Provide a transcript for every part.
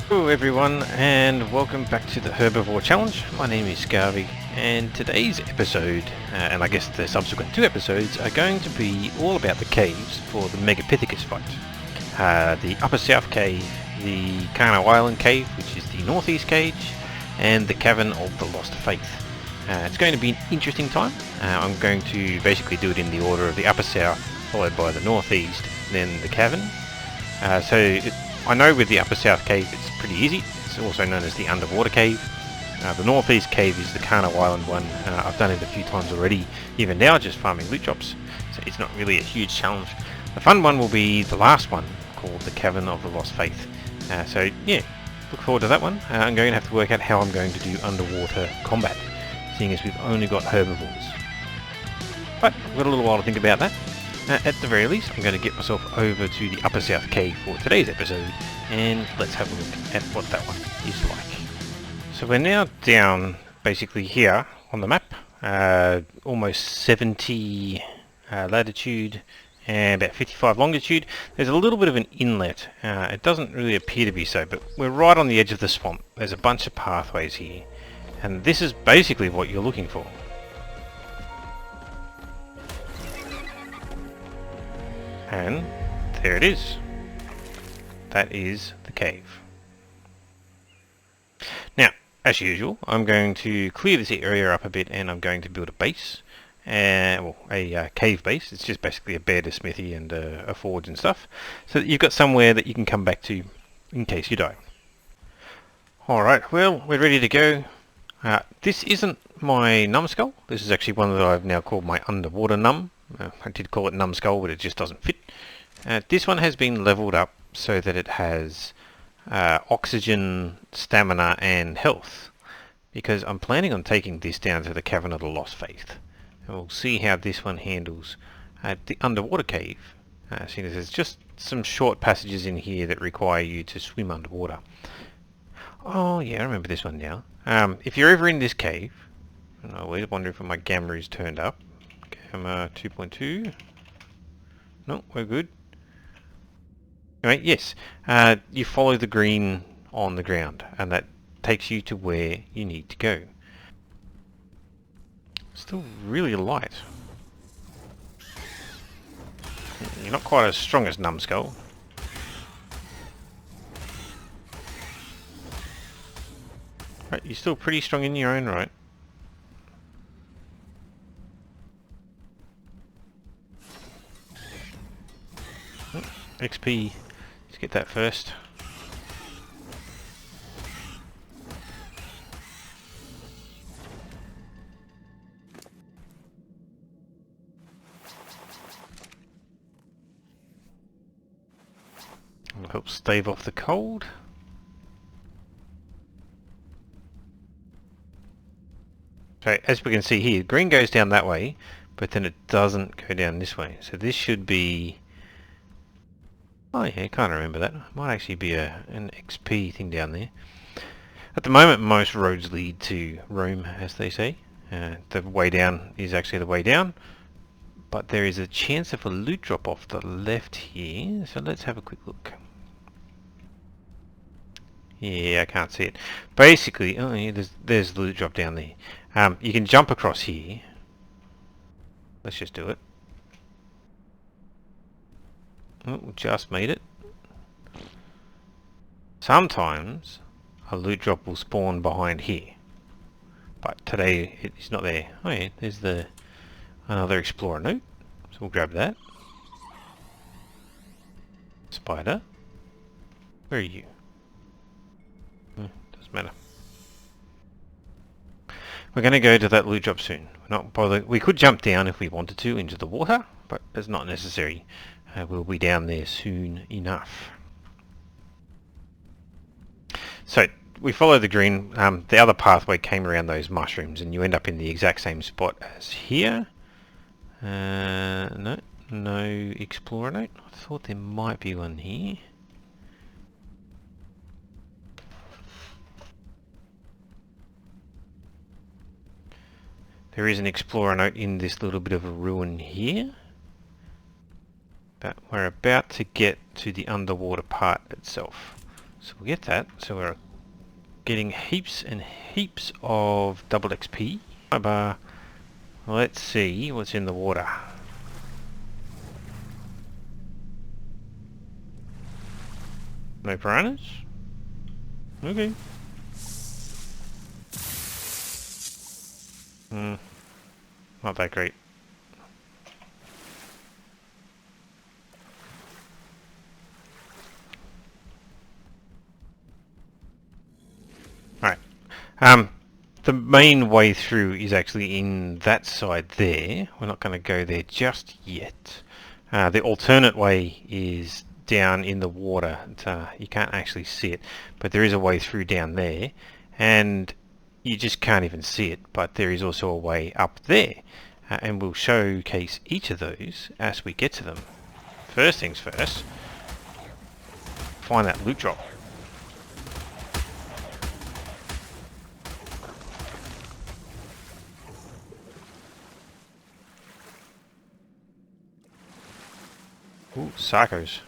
Hello everyone and welcome back to the Herbivore Challenge. My name is Scarvy and today's episode, and I guess the subsequent two episodes, are going to be all about the caves for the Megapithecus fight. The Upper South Cave, the Kano Island Cave, which is the Northeast Cage, and the Cavern of the Lost Faith. It's going to be an interesting time. I'm going to basically do it in the order of the Upper South, followed by the Northeast, then the Cavern. I know with the Upper South Cave it's pretty easy. It's also known as the Underwater Cave. The Northeast Cave is the Kano Island one. I've done it a few times already, even now just farming loot drops, so it's not really a huge challenge. The fun one will be the last one, called the Cavern of the Lost Faith. So yeah, look forward to that one. I'm going to have to work out how I'm going to do underwater combat, seeing as we've only got herbivores. But I've got a little while to think about that. At the very least, I'm going to get myself over to the Upper South Cave for today's episode, and let's have a look at what that one is like. So we're now down basically here on the map, almost 70 latitude and about 55 longitude. There's a little bit of an inlet. It doesn't really appear to be so, but we're right on the edge of the swamp. There's a bunch of pathways here, and this is basically what you're looking for. And there it is. That is the cave. Now, as usual, I'm going to clear this area up a bit and I'm going to build a base. A cave base. It's just basically a bed, a smithy and a forge and stuff. So that you've got somewhere that you can come back to in case you die. Alright, well, we're ready to go. This isn't my numbskull. This is actually one that I've now called my underwater num. I did call it numbskull, but it just doesn't fit. This one has been leveled up so that it has oxygen, stamina and health, because I'm planning on taking this down to the Cavern of the Lost Faith, and we'll see how this one handles the underwater cave, seeing as there's just some short passages in here that require you to swim underwater. Oh yeah, I remember this one now. If you're ever in this cave, and I wonder if my gamma is turned up. Gamma 2.2. No, we're good. Anyway, yes, you follow the green on the ground, and that takes you to where you need to go. Still really light. You're not quite as strong as Numbskull. Right, you're still pretty strong in your own right. XP, let's get that first. It'll help stave off the cold. So as we can see here, green goes down that way, but then it doesn't go down this way. So this should be... Oh yeah, I can't remember that. Might actually be an XP thing down there. At the moment, most roads lead to Rome, as they say. The way down is actually the way down, but there is a chance of a loot drop off the left here, so let's have a quick look. Yeah, I can't see it. Basically, oh yeah, there's the loot drop down there. You can jump across here. Let's just do it. Oh, just made it. Sometimes a loot drop will spawn behind here, but today it's not there. Oh yeah, there's another explorer note, so we'll grab that. Spider, where are you? Doesn't matter. We're going to go to that loot drop soon. We're not bothered. We could jump down if we wanted to into the water, but it's not necessary. We'll be down there soon enough. So we follow the green. The other pathway came around those mushrooms, and you end up in the exact same spot as here. No explorer note. I thought there might be one here. There is an explorer note in this little bit of a ruin here. But we're about to get to the underwater part itself. So we'll get that. So we're getting heaps and heaps of double XP. Let's see what's in the water. No piranhas? Okay. Not that great. Alright. The main way through is actually in that side there. We're not going to go there just yet. The alternate way is down in the water. You can't actually see it, but there is a way through down there, and you just can't even see it, but there is also a way up there, and we'll showcase each of those as we get to them. First things first, find that loot drop. Ooh, psychos.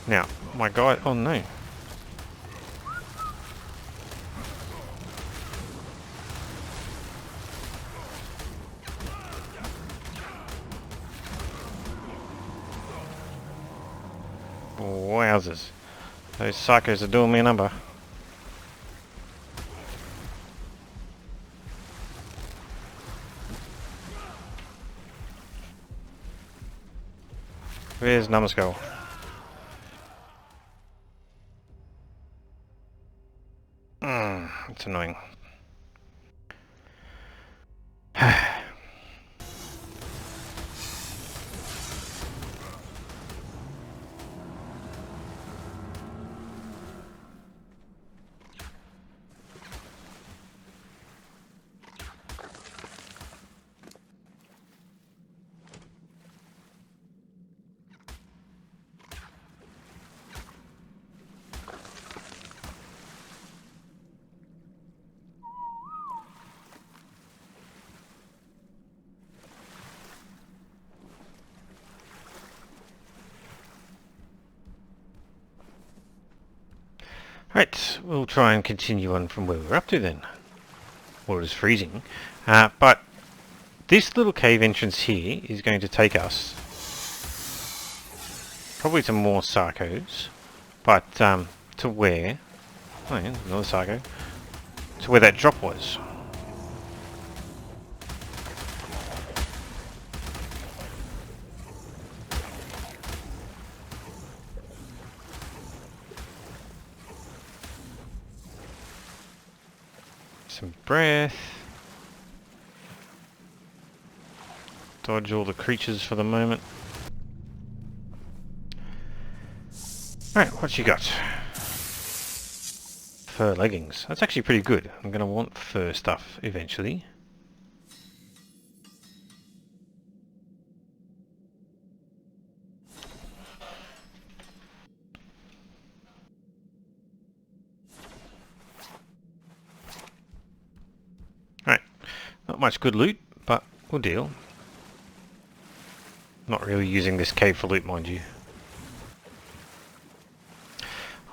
Now, my guy... Oh no. Wowzers. Those psychos are doing me a number. Where's Numbskull? It's annoying. Right, we'll try and continue on from where we're up to then. Water's freezing. But this little cave entrance here is going to take us probably to more psychos, but to where... Oh yeah, another psycho. To where that drop was. Some breath. Dodge all the creatures for the moment. Alright, what you got? Fur leggings. That's actually pretty good. I'm going to want fur stuff eventually. Alright, not much good loot, but we'll deal. Not really using this cave for loot, mind you.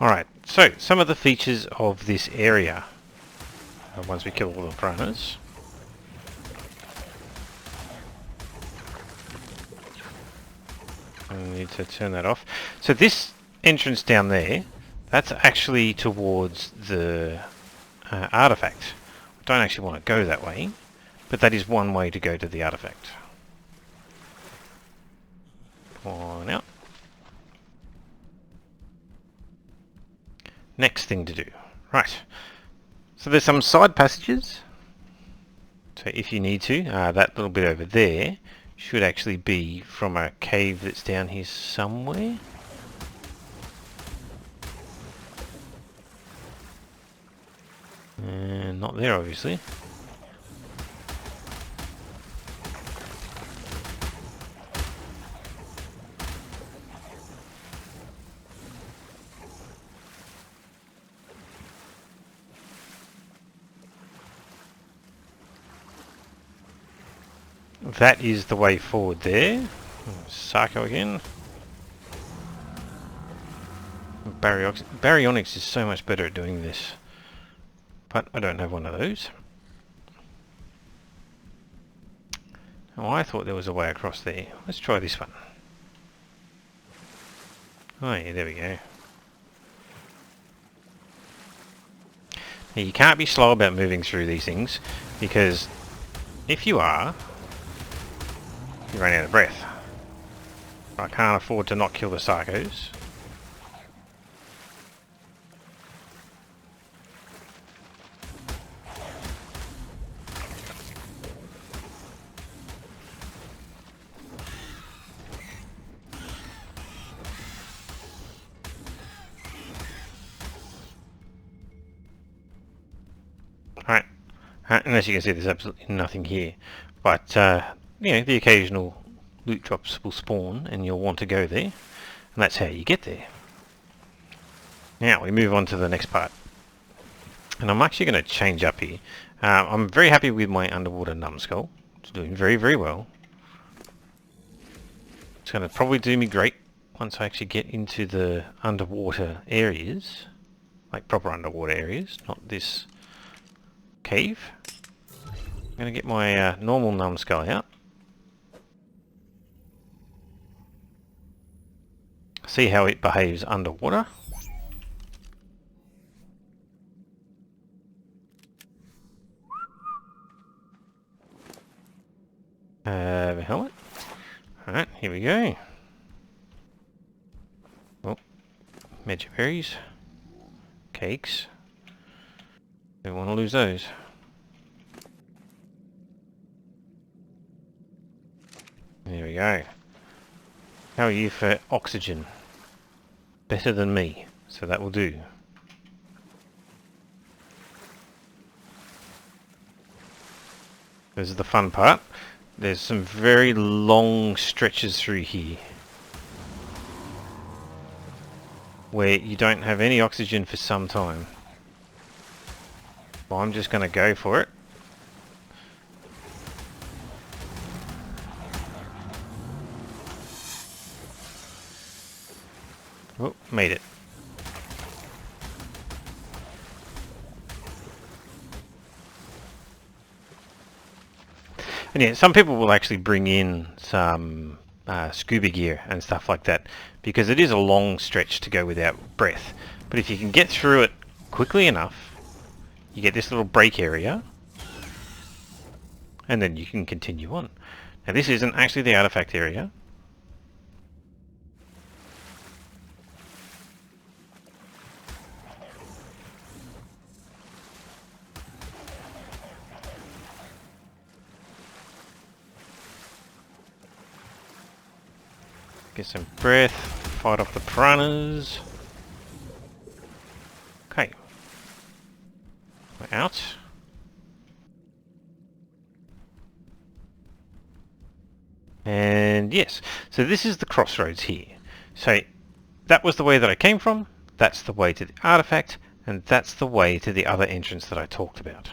Alright, so some of the features of this area. Once we kill all the piranhas. I need to turn that off. So this entrance down there, that's actually towards the artifact. I don't actually want to go that way, but that is one way to go to the artifact. On out. Next thing to do. Right. So there's some side passages. So if you need to, that little bit over there should actually be from a cave that's down here somewhere. Not there, obviously. That is the way forward there. Sarco again. Baryonyx is so much better at doing this. But I don't have one of those. Oh, I thought there was a way across there. Let's try this one. Oh yeah, there we go. Now, you can't be slow about moving through these things, because if you are, you run out of breath. I can't afford to not kill the Sarcos. Right, and as you can see, there's absolutely nothing here, but you know, the occasional loot drops will spawn and you'll want to go there, and that's how you get there. Now we move on to the next part, and I'm actually going to change up here. I'm very happy with my underwater numbskull. It's doing very, very well. It's going to probably do me great once I actually get into the underwater areas, like proper underwater areas, not this cave. I'm going to get my normal numbskull out. See how it behaves underwater. The helmet. Alright, here we go. Oh, magic berries. Cakes. Don't want to lose those. There we go. How are you for oxygen? Better than me, so that will do. This is the fun part. There's some very long stretches through here where you don't have any oxygen for some time. Well, I'm just going to go for it. Oh, made it. And yeah, some people will actually bring in some scuba gear and stuff like that, because it is a long stretch to go without breath. But if you can get through it quickly enough, you get this little break area, and then you can continue on. Now this isn't actually the artifact area. Get some breath, fight off the piranhas. Okay. We're out. And yes, so this is the crossroads here. So that was the way that I came from, that's the way to the artifact, and that's the way to the other entrance that I talked about.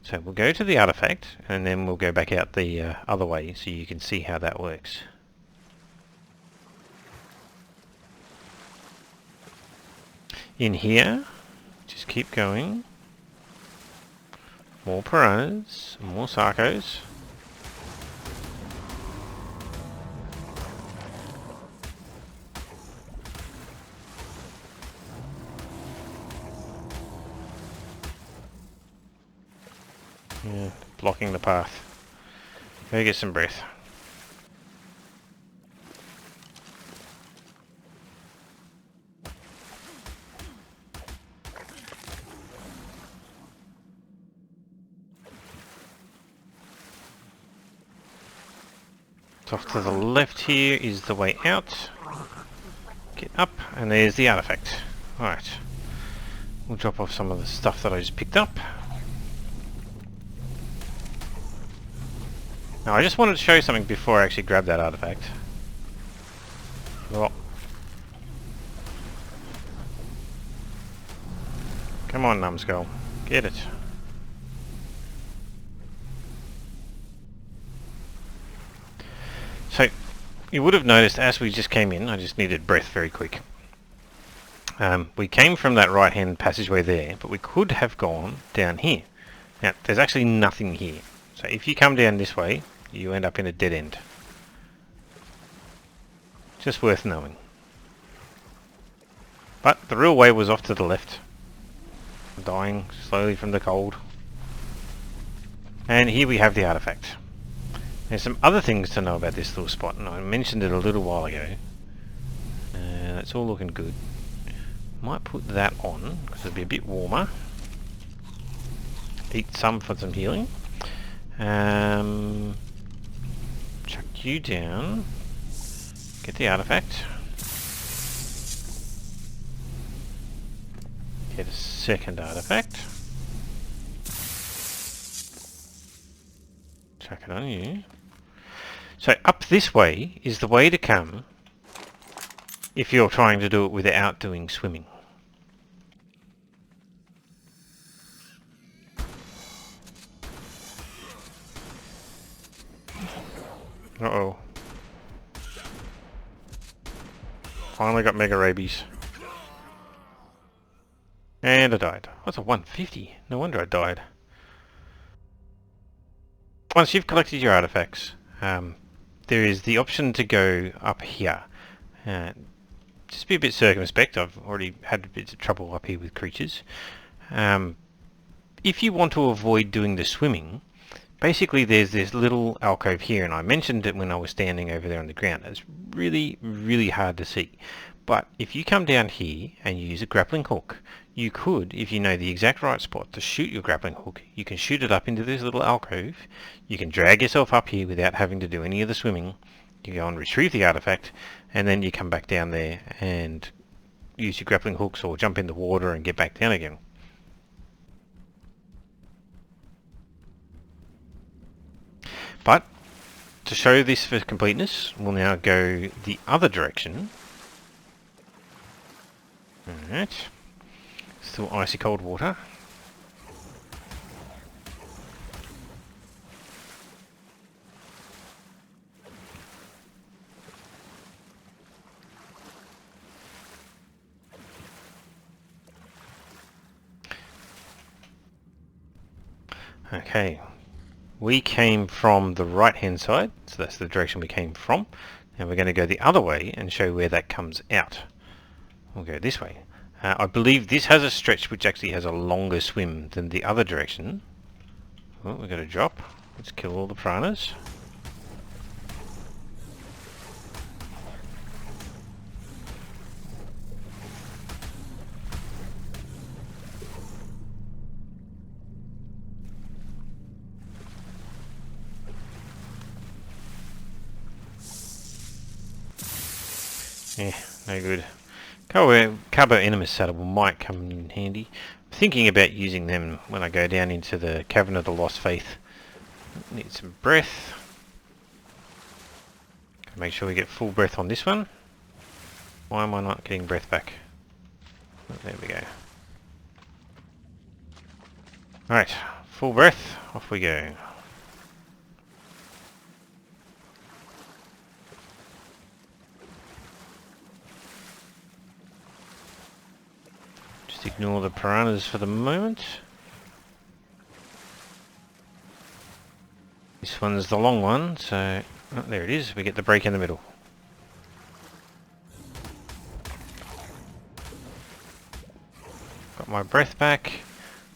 So we'll go to the artifact, and then we'll go back out the other way so you can see how that works. In here, just keep going. More piranhas, more sarcos. Yeah, blocking the path. Go get some breath. Off to the left here is the way out. Get up, and there's the artifact. Alright. We'll drop off some of the stuff that I just picked up. Now I just wanted to show you something before I actually grab that artifact. Oh. Come on, numbskull. Get it. So, You would have noticed as we just came in, I just needed breath very quick. We came from that right hand passageway there, but we could have gone down here. Now, there's actually nothing here. So if you come down this way, you end up in a dead end. Just worth knowing. But the real way was off to the left. Dying slowly from the cold. And here we have the artifact. There's some other things to know about this little spot, and I mentioned it a little while ago. That's all looking good. Might put that on, because it'll be a bit warmer. Eat some for some healing. Chuck you down. Get the artifact. Get a second artifact. Chuck it on you. So up this way is the way to come if you're trying to do it without doing swimming. Uh-oh. Finally got mega rabies. And I died. What's a 150? No wonder I died. Once you've collected your artifacts, there is the option to go up here. Just be a bit circumspect. I've already had a bit of trouble up here with creatures. If you want to avoid doing the swimming, basically there's this little alcove here, and I mentioned it when I was standing over there on the ground. It's really, really hard to see. But if you come down here and you use a grappling hook, you could, if you know the exact right spot to shoot your grappling hook, you can shoot it up into this little alcove. You can drag yourself up here without having to do any of the swimming. You go and retrieve the artifact, and then you come back down there and use your grappling hooks or jump in the water and get back down again. But to show this for completeness, we'll now go the other direction. Alright. Still icy cold water. Okay. We came from the right hand side, so that's the direction we came from. Now we're going to go the other way and show where that comes out. We'll go this way. I believe this has a stretch which actually has a longer swim than the other direction. Oh, we've got a drop. Let's kill all the piranhas. Yeah, no good. Carbo Animus saddle might come in handy. I'm thinking about using them when I go down into the Cavern of the Lost Faith. Need some breath. Make sure we get full breath on this one. Why am I not getting breath back? Oh, there we go. Alright, full breath, off we go. Just ignore the piranhas for the moment. This one's the long one, so oh, there it is. We get the break in the middle. Got my breath back.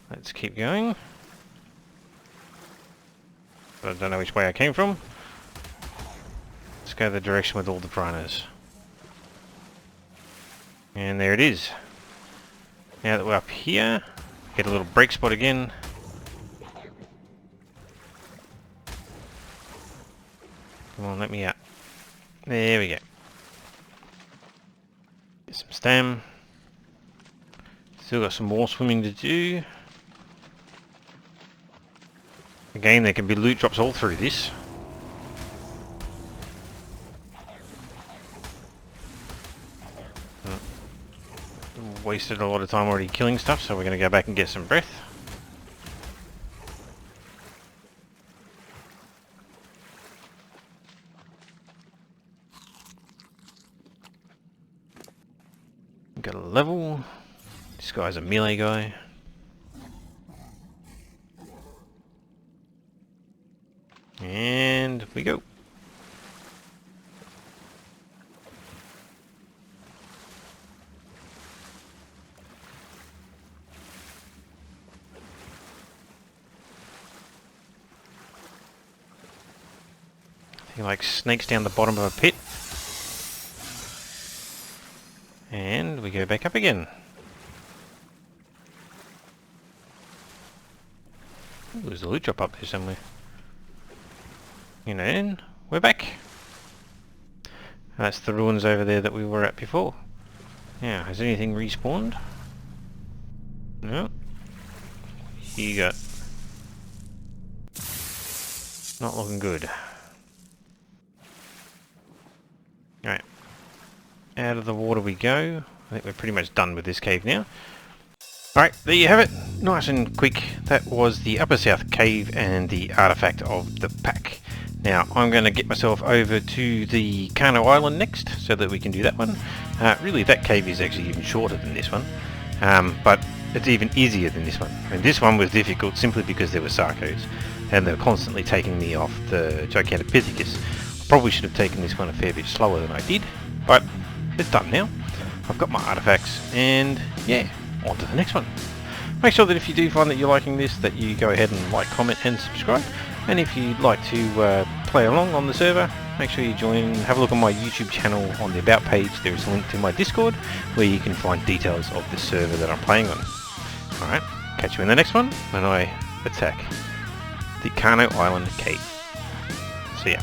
Let's keep going. But I don't know which way I came from. Let's go the direction with all the piranhas. And there it is. Now that we're up here, get a little break spot again. Come on, let me out. There we go. Get some stam. Still got some more swimming to do. Again, there can be loot drops all through this. Wasted a lot of time already killing stuff, so we're going to go back and get some breath. We've got a level. This guy's a melee guy. And we go. He like sneaks down the bottom of a pit. And we go back up again. Ooh, there's a loot drop up there somewhere. And we're back. That's the ruins over there that we were at before. Now, has anything respawned? No. You got... Not looking good. Alright. Out of the water we go. I think we're pretty much done with this cave now. Alright, there you have it. Nice and quick. That was the Upper South Cave and the artifact of the pack. Now, I'm going to get myself over to the Kano Island next, so that we can do that one. Really, that cave is actually even shorter than this one. But it's even easier than this one. And this one was difficult simply because there were Sarcos. And they were constantly taking me off the Gigantopithecus. I probably should have taken this one a fair bit slower than I did. But it's done now. I've got my artifacts, and yeah, on to the next one. Make sure that if you do find that you're liking this, that you go ahead and like, comment and subscribe. And if you'd like to play along on the server, make sure you join, have a look on my YouTube channel on the About page. There is a link to my Discord where you can find details of the server that I'm playing on. Alright, catch you in the next one when I attack the Kano Island Cave. See ya.